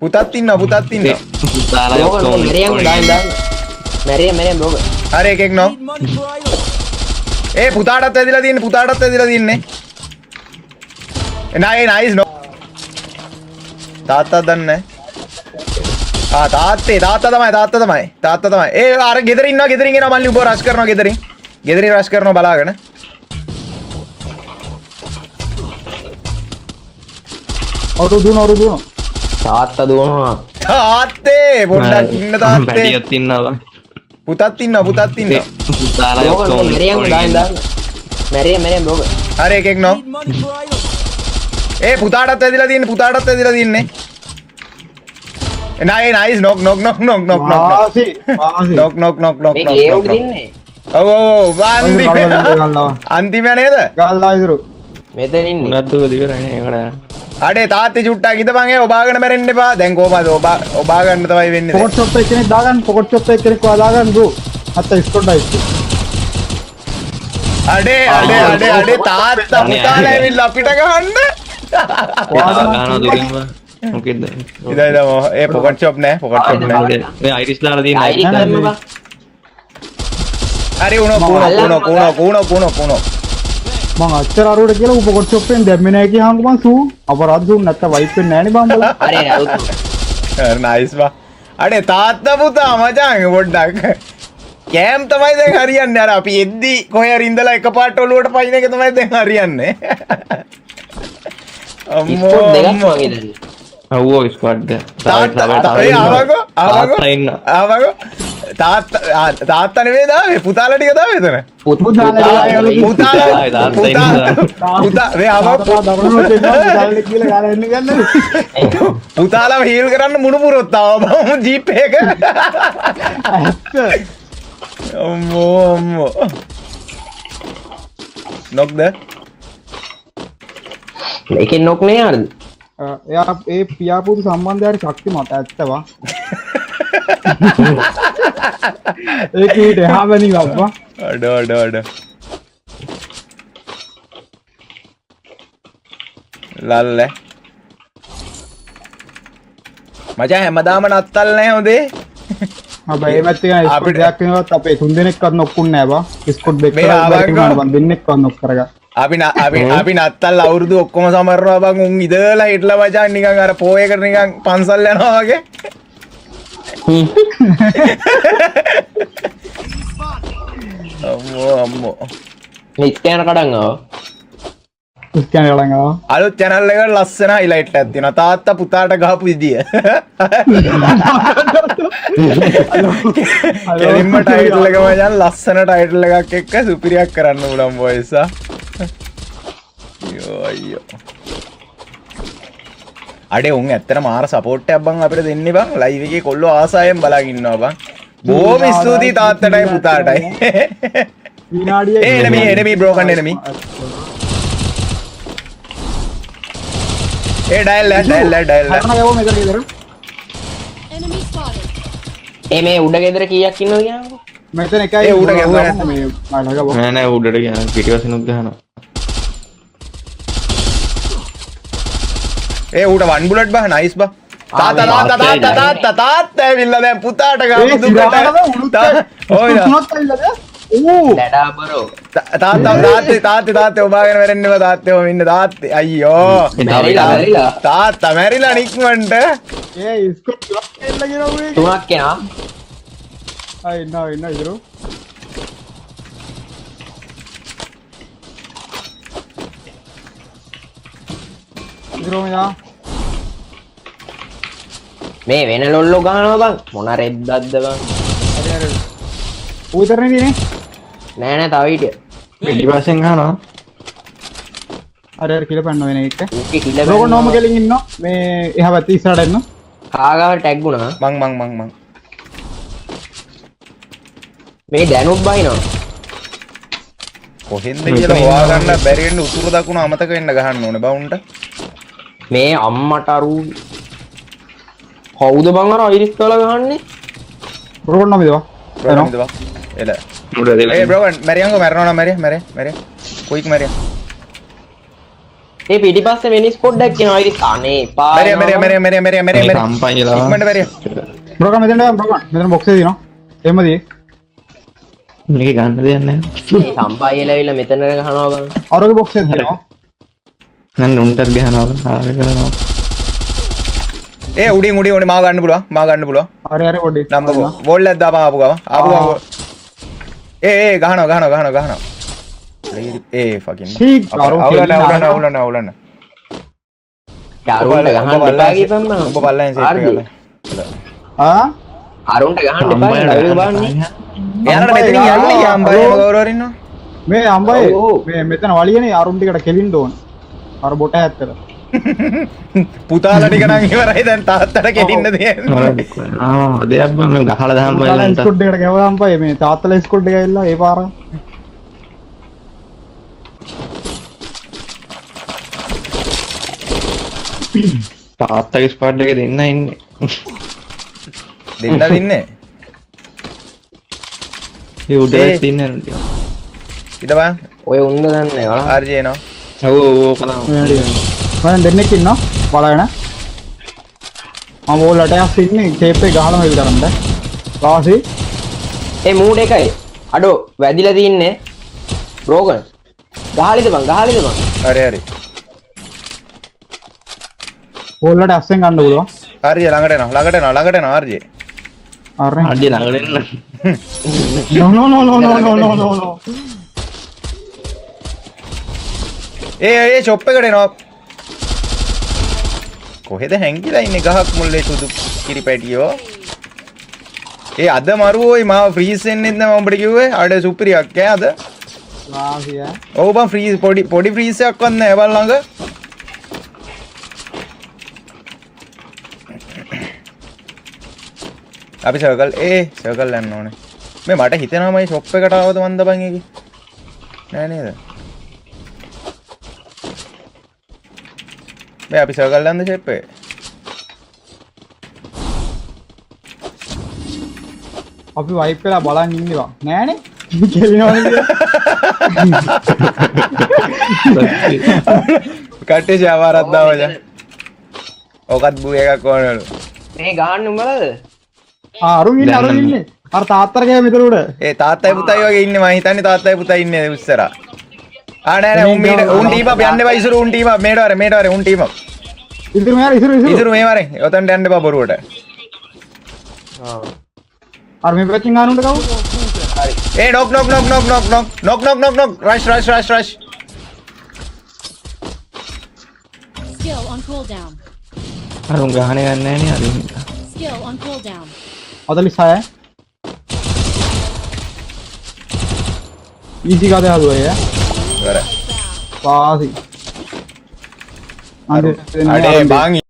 පුතත් ඉන්නවා. මැරියන් බෝග. හරි එකෙක් නෝ. පුතාටත් ඇදිලා තියෙන්නේ. නයිස් නෝ. තාත්තා දන්නේ. තාත්තා තමයි. අර ගෙදරින් එනවා මල්ලි උඹ රෂ් කරනවා ගෙදරින් රෂ් කරනවා බලාගෙන. ඔරු දුන. තාත්තා දුවනවා. තාත්තේ පොඩ්ඩක් ඉන්න තාත්තේ. පැටියත් ඉන්නවා. පුතත් ඉන්නවා. මැරියන් බෝග. හරි එකෙක් නෝ. පුතාටත් ඇදිලා තියෙන්නේ. නයිස් නොක්. අන්තිම නේද? ගල්ලා ඉදිරු. මෙතන ඉන්නේ. උනත් දුව දිවරනේ ඒකට. අඩේ තාත්තේ චුට්ටක් හිටපන් ඔබාගෙන මැරෙන්න එපා. දැන් කොහමද ඔබා ගන්න තමයි වෙන්නේ. පොකට් ෂොප් එක කෙනෙක් දාගන්න. දාගන්න දු. අත්ත ස්කොඩ්ඩයි. අඩේ තාත්තා පුතාලා ඇවිල්ලා අපිට ගහන්න. ගානවා දුරින්ම. මොකෙද? ඉතින් පොකට් ෂොප් නෑ. මේ අයිරිස් දාලා තියෙන අයිරිස් කරන්න බා. හරි උණෝ. මං අච්චර අරුවට කියලා පොකට් ෂොප් එකෙන් දැම්මේ නැහැ කියහන්කො මං සූ අපරාධ දුන්න නැත්නම් වයිප් වෙන්නේ නැහැ නේ බං බල. අරේ නයිස් බා. අඩේ තාත්තා පුතා මචං පොඩ්ඩක්. කෑම් තමයි දැන් හරියන්නේ. අර අපි එද්දි කොහේ හරි ඉඳලා එකපාරට ඔලුවට පයින් එක තමයි දැන් හරියන්නේ. ස්පොට් දෙකක් වගේ දැන්. අවෝ ස්ක්වොඩ් එක. තාත්තා නෙවෙයි දාවේ පුතාලා ටික දාවේ එතන. පුතා පුතාලා හීල් කරන්න මුණුපුරොත් ආව ජීප් එක. අම්මෝ නොක්ද ඒකෙන් නොක් නේ යාරද? එයා ඒ පියාපුතු සම්බන්ධය හරි ශක්තිමත් ඇත්තවා. ඒක ඊට එහාමනි අප්පා. අඩ ලල්ල මචං හැමදාම නත්තල් නැහැ හොඳේ. හැබැයි මේවත් එක අපිට දෙයක් වෙනවත් අපේ තුන් දෙනෙක්වත් නොක්කුන්නේ නැහැ බා. ස්කොට් දෙක කරලා මම දෙන්නෙක්වත් නොක් කරගා. අපි නත්තල් අවුරුදු ඔක්කොම සමරනවා බං උන් ඉදලා හිටලා මචං නිකන් අර පොයකට නිකන් පන්සල් යනවා වගේ. අම්මෝ නිත්‍යන කඩන් ආවා. අලුත් channel එකට ලස්සන highlight එකක් තියෙනවා. තාත්තා පුතාට ගහපු විදිය. කෙලින්ම title එක මචං ලස්සන title එකක් එක්ක සුපිරියක් කරන්න උලම් boys ආ. අයියෝ. අඩේ උන් ඇත්තට මාර support එකක් බං අපිට දෙන්නේ බං. live එකේ කොල්ලෝ ආසාවෙන් බලන් ඉන්නවා බං. බොහොම ස්තුතියි තාත්තටයි පුතාටයි. enemy broken enemy. dial. මේ උඩ ගෙදර කීයක් ඉන්නවද කියන්නකෝ. මෙතන එකයි උඩ ගැහුවා මේ මලක බෝ. නෑ උඩට ගියා පිටිපස්සෙනුත් ගහනවා. උඩ වන් බුලට් බා නයිස් බා. තාත්තා ඇවිල්ලා දැන් පුතාට ගහපු දුකට. ඔය ලඩා බරෝ. තාත්තේ ඔබාගෙන මැරෙන්නව තාත්තේ ඔම ඉන්න තාත්තේ අයියෝ. තාත්තා මැරිලා නික්මන්ට. ස්කොට් එල්ල ගෙනව මේ. තුනක් කෙනා. ඉන්න ඉදිරෝ. ඉදිරෝ මෙයා. මේ වෙන ලොල්ලෝ ගහනවා බං. මොන රෙද්දක්ද බං. හරි. උතරනේ දිනේ. නෑ තව හිටිය. පිටිපස්සෙන් ගහනවා. අර කියලා පන්න වෙන එක. ඕකේ කිල්ල ලෝක නෝම ගෙලින් ඉන්නවා. මේ එහා පැත්තේ ඉස්සරහට එන්න. කාගාව ටැග් වුණා. මං මේ දැනුත් බයිනවා. කොහෙන්ද කියලා හොයාගන්න බැරි වෙන්න උතුරු දකුණ අමතක වෙන්න ගහන්න ඕනේ බවුන්ට. මේ අම්මට අරු කවුද බං අර අයිරිස් කාලා ගහන්නේ? රෝඩ් නමිදවා. එල. උඩ දෙලා. බ්‍රෝන් මැරියන්ගෝ මැරනවා නම් මැරිය. කුයික් මැරිය. ඒ පිටිපස්සේ වෙනිස් පොඩ්ඩක් කියනවා අයිරිස් අනේ පා මෙරේ සම්පයිලා ඉක්මනට මෙරේ බ්‍රෝකන් මෙතන බ්‍රෝකන් මෙතන බොක්ස් එකේ දිනවා එහෙමදී මේක ගන්න දෙයක් නැහැ සම්පායලා ඇවිල්ලා මෙතන ගහනවා බං අරගේ බොක්ස් එකේ දිනවා නන් උන්ටත් ගහනවා ආයෙ කරනවා ඒ උඩින් මාව ගන්න පුළුවන් හරි පොඩි නම්බ වෝල් එකක් දාපන් ආපු ගම ඒ ගහනවා ඒ ෆකින් ෂීක් අරුන් අවුලන්න අරුන්ට ගහන්න එපා කියපන් මම ඔබ බල්ලෙන් සේට් කරලා ආ අරුන්ට ගහන්න එපා නේද බලන්න එයාලට මෙතනින් යන්නේ අම්බයි කවුරු හරි ඉන්නවා මේ අම්බයි ඔව්. මේ මෙතන වලියනේ අරුන් ටිකට කෙලින්න ඕන අර බොට ඇත්තට පුතාලා ටික නම් ඉවරයි දැන් තාත්තට කෙටින්න දෙන්නේ දෙයක් බං මම ගහලා දාන්න බලන්න ස්කුඩ් එකට ගැවුවා අම්බයි මේ තාත්තලා ස්කුඩ් එක ඇවිල්ලා ඒ පාර තාත්තගේ ස්ක්වාඩ් එකේ දෙන්න ඉන්නේ දෙන්නද ඉන්නේ ඒ උඩ ඒ. ඉන්නේ ඉත බං ඔය උන්ද දන්නේ ඔයා ආර්ජේ එනවා ඔව් කනවා මම දෙන්නෙක් ඉන්නවා බලන්න මම ඕලට යස් ඉන්නේ ටේප් එක ගහලා මෙල් කරන්න වාසි ඒ මූඩ් එකයි අඩෝ වැදිලා තින්නේ බ්‍රෝකන් ගහලිද බං හරි ඕලට අස්සෙන් ගන්න පුළුවන් ආර්ජේ ළඟට එනවා ආර්ජේ අරන් අඩිය ළඟට එන්න no ඒ ෂොප් එකට එනවා කොහෙද හැංගිලා ඉන්නේ ගහක් මුල්ලේ සුදු කිරිපැටියෝ ඒ අද මරුවෝයි මාව ෆ්‍රීස් වෙන්නෙත් නෑ මම ඔබට කිව්වේ අඩ සුපිරියක් ඈ අද වාසිය ඔව් බං ෆ්‍රීස් පොඩි ෆ්‍රීස් එකක් වත් නෑ බං ළඟ අපි සර්කල් යන්න ඕනේ මේ මට හිතෙනවා මයි ෂොප් එකට ආවද මන්ද බං ඒකේ නෑ නේද මේ අපි සර්කල් යන්න ෂෙප් එක අපි වයිප් වෙලා බලන් ඉන්නවා නෑනේ කෙලිනවනේ කට්ටේ ජාවාරක් දාවද ඔකත් බූ එකක් ඕනලු මේ ගහන්න උඹලද අරුන් ඉන්නේ අර තාත්තර ගෑ මෙතන උඩ ඒ තාත්තයි පුතයි වගේ ඉන්නේ මම හිතන්නේ තාත්තයි පුතයි ඉන්නේ උස්සරා නෑ උන් ටීම් අප් යන්න එපා ඉසුරු උන් ටීම් අප් මේට වරේ උන් ටීම් අප් ඉතින් මෙයාර ඉසුරු ඉසුරු මේ වරේ ඔතනට යන්න එපා බොරුවට අර මේ පැත්තෙන් ගානුන්ට කවු ඒ නොක් රෂ් Skill on cooldown. අරුන් ගහන්නේ නැහැ නේ අරුන් Skill on cooldown. 46 ඊසි ගාද හදුවා යා ඉවරයි වාසි අඩේ බං